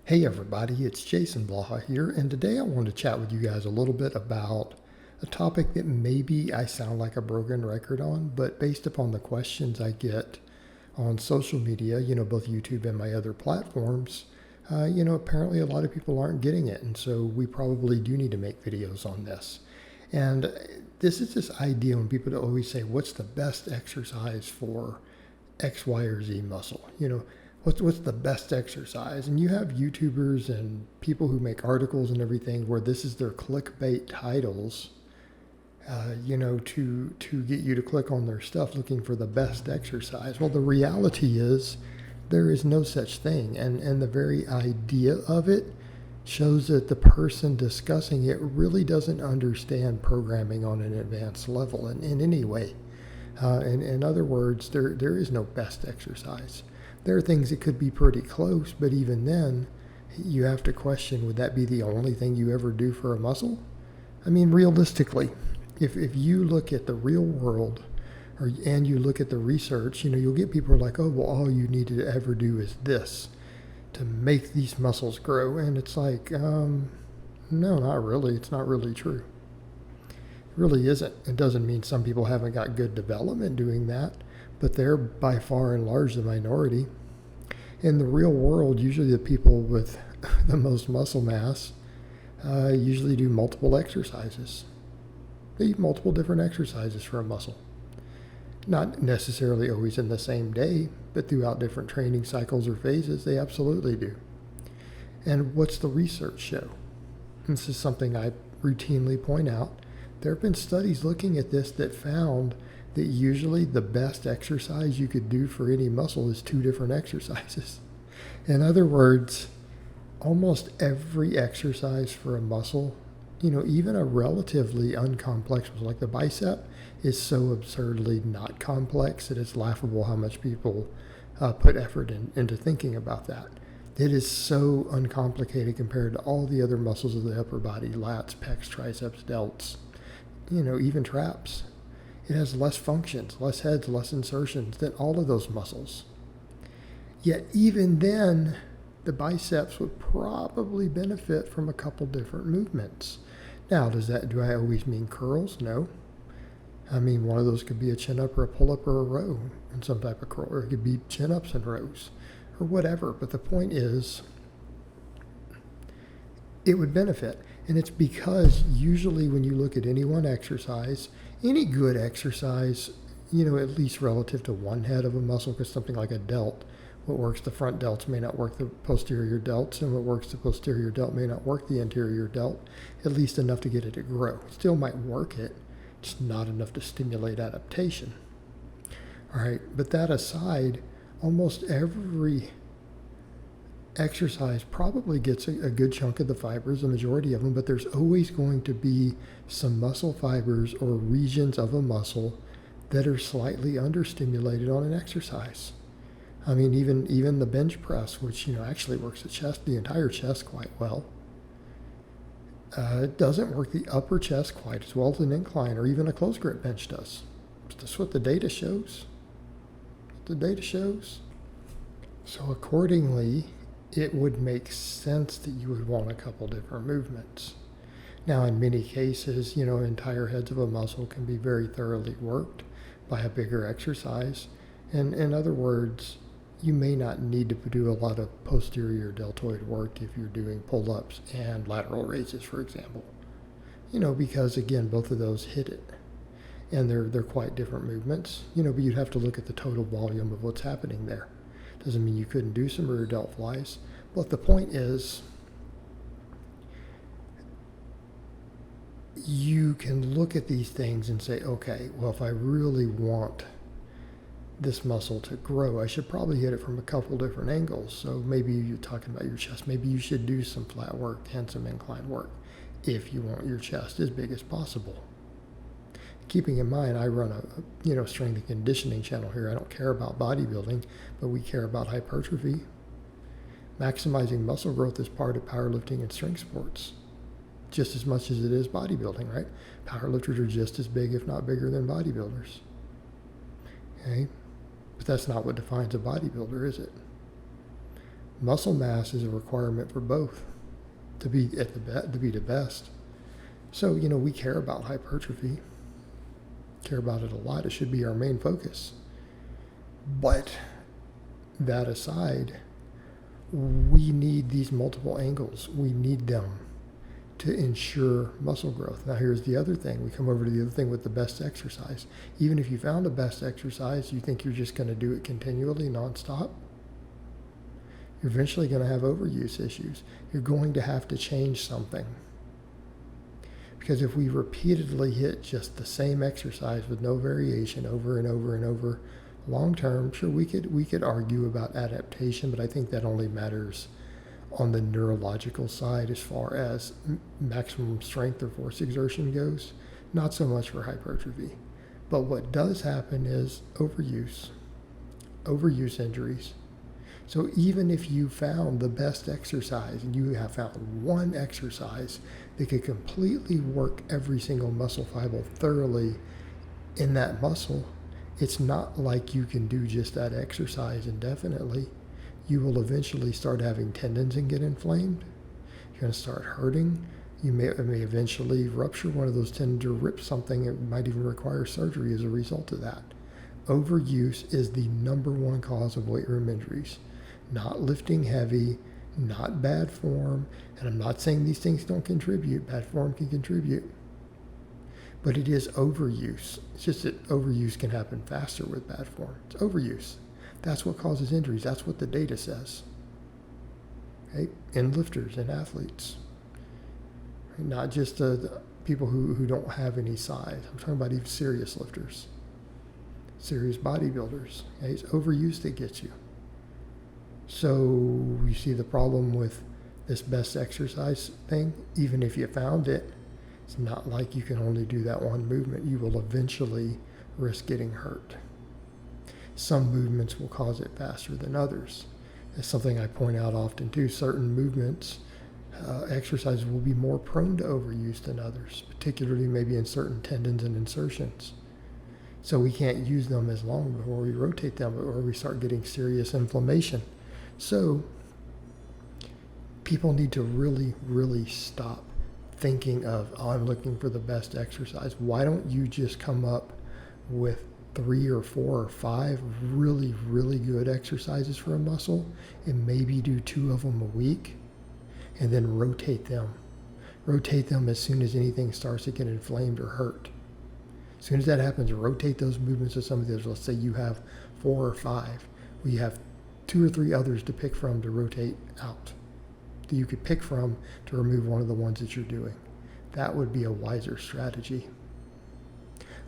Hey everybody, it's Jason Blaha here, and today I want to chat with you guys a little bit about a topic that maybe I sound like a broken record on, but based upon the questions I get on social media, both YouTube and my other platforms, apparently a lot of people aren't getting it, and so we probably do need to make videos on this. And this is this idea when people always say, what's the best exercise for X, Y, or Z muscle? What's the best exercise? And you have YouTubers and people who make articles and everything where this is their clickbait titles, to get you to click on their stuff looking for the best exercise. Well, the reality is there is no such thing. And the very idea of it shows that the person discussing it really doesn't understand programming on an advanced level in any way. In other words, there is no best exercise. There are things that could be pretty close, but even then, you have to question, would that be the only thing you ever do for a muscle? I mean, realistically, if you look at the real world and you look at the research, you'll get people like, oh, well, all you need to ever do is this to make these muscles grow. And it's like, no, not really. It's not really true. It really isn't. It doesn't mean some people haven't got good development doing that, but they're by far and large the minority. In the real world, usually the people with the most muscle mass usually do multiple exercises. They do multiple different exercises for a muscle. Not necessarily always in the same day, but throughout different training cycles or phases, they absolutely do. And what's the research show? This is something I routinely point out. There have been studies looking at this that found that usually the best exercise you could do for any muscle is two different exercises. In other words, almost every exercise for a muscle, even a relatively uncomplex muscle like the bicep, is so absurdly not complex that it's laughable how much people put effort into thinking about that. It is so uncomplicated compared to all the other muscles of the upper body, lats, pecs, triceps, delts, even traps. It has less functions, less heads, less insertions than all of those muscles. Yet even then, the biceps would probably benefit from a couple different movements. Now, do I always mean curls? No. I mean, one of those could be a chin-up or a pull-up or a row in some type of curl, or it could be chin-ups and rows, or whatever. But the point is, it would benefit. And it's because usually when you look at any one exercise, any good exercise, at least relative to one head of a muscle, because something like a delt, what works the front delts may not work the posterior delts, and what works the posterior delt may not work the anterior delt, at least enough to get it to grow. It still might work it, just not enough to stimulate adaptation. All right, but that aside, almost every exercise probably gets a good chunk of the fibers, the majority of them, but there's always going to be some muscle fibers or regions of a muscle that are slightly understimulated on an exercise. I mean, even the bench press, which actually works the entire chest quite well, it doesn't work the upper chest quite as well as an incline or even a close grip bench does. That's what the data shows. So accordingly, it would make sense that you would want a couple different movements. Now, in many cases, entire heads of a muscle can be very thoroughly worked by a bigger exercise. And in other words, you may not need to do a lot of posterior deltoid work if you're doing pull-ups and lateral raises, for example. Because again, both of those hit it. And they're quite different movements, but you'd have to look at the total volume of what's happening there. Doesn't mean you couldn't do some rear delt flies. But the point is, you can look at these things and say, okay, well, if I really want this muscle to grow, I should probably hit it from a couple different angles. So maybe you're talking about your chest. Maybe you should do some flat work and some incline work if you want your chest as big as possible. Keeping in mind, I run a strength and conditioning channel here. I don't care about bodybuilding, but we care about hypertrophy. Maximizing muscle growth is part of powerlifting and strength sports, just as much as it is bodybuilding, right? Powerlifters are just as big, if not bigger, than bodybuilders. Okay? But that's not what defines a bodybuilder, is it? Muscle mass is a requirement for both to be to be the best. So, we care about hypertrophy, care about it a lot. It should be our main focus. But that aside, we need these multiple angles. We need them to ensure muscle growth. Now, here's the other thing. We come over to the other thing with the best exercise. Even if you found a best exercise, you think you're just going to do it continually, nonstop, you're eventually going to have overuse issues. You're going to have to change something. Because if we repeatedly hit just the same exercise with no variation over and over and over, long term, sure, we could argue about adaptation, but I think that only matters on the neurological side as far as maximum strength or force exertion goes, not so much for hypertrophy. But what does happen is overuse injuries. So even if you found the best exercise and you have found one exercise that could completely work every single muscle fiber thoroughly in that muscle, it's not like you can do just that exercise indefinitely. You will eventually start having tendons and get inflamed. You're going to start hurting. You may eventually rupture one of those tendons or rip something. It might even require surgery as a result of that. Overuse is the number one cause of weight room injuries. Not lifting heavy, not bad form. And I'm not saying these things don't contribute. Bad form can contribute. But it is overuse. It's just that overuse can happen faster with bad form. It's overuse. That's what causes injuries. That's what the data says. Okay? In lifters and athletes. Not just the people who don't have any size. I'm talking about even serious lifters. Serious bodybuilders. Okay? It's overuse that gets you. So you see the problem with this best exercise thing? Even if you found it, it's not like you can only do that one movement. You will eventually risk getting hurt. Some movements will cause it faster than others. It's something I point out often too. Certain movements, exercises will be more prone to overuse than others, particularly maybe in certain tendons and insertions. So we can't use them as long before we rotate them or we start getting serious inflammation. So people need to really, really stop thinking of, I'm looking for the best exercise. Why don't you just come up with 3 or 4 or 5 really, really good exercises for a muscle and maybe do 2 of them a week and then rotate them. Rotate them as soon as anything starts to get inflamed or hurt. As soon as that happens, rotate those movements to some of the others. Let's say you have 4 or 5. Well, you have 2 or 3 others to pick from to rotate out, that you could pick from to remove one of the ones that you're doing. That would be a wiser strategy.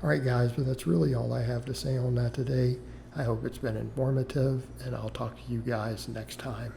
All right, guys, but that's really all I have to say on that today. I hope it's been informative, and I'll talk to you guys next time.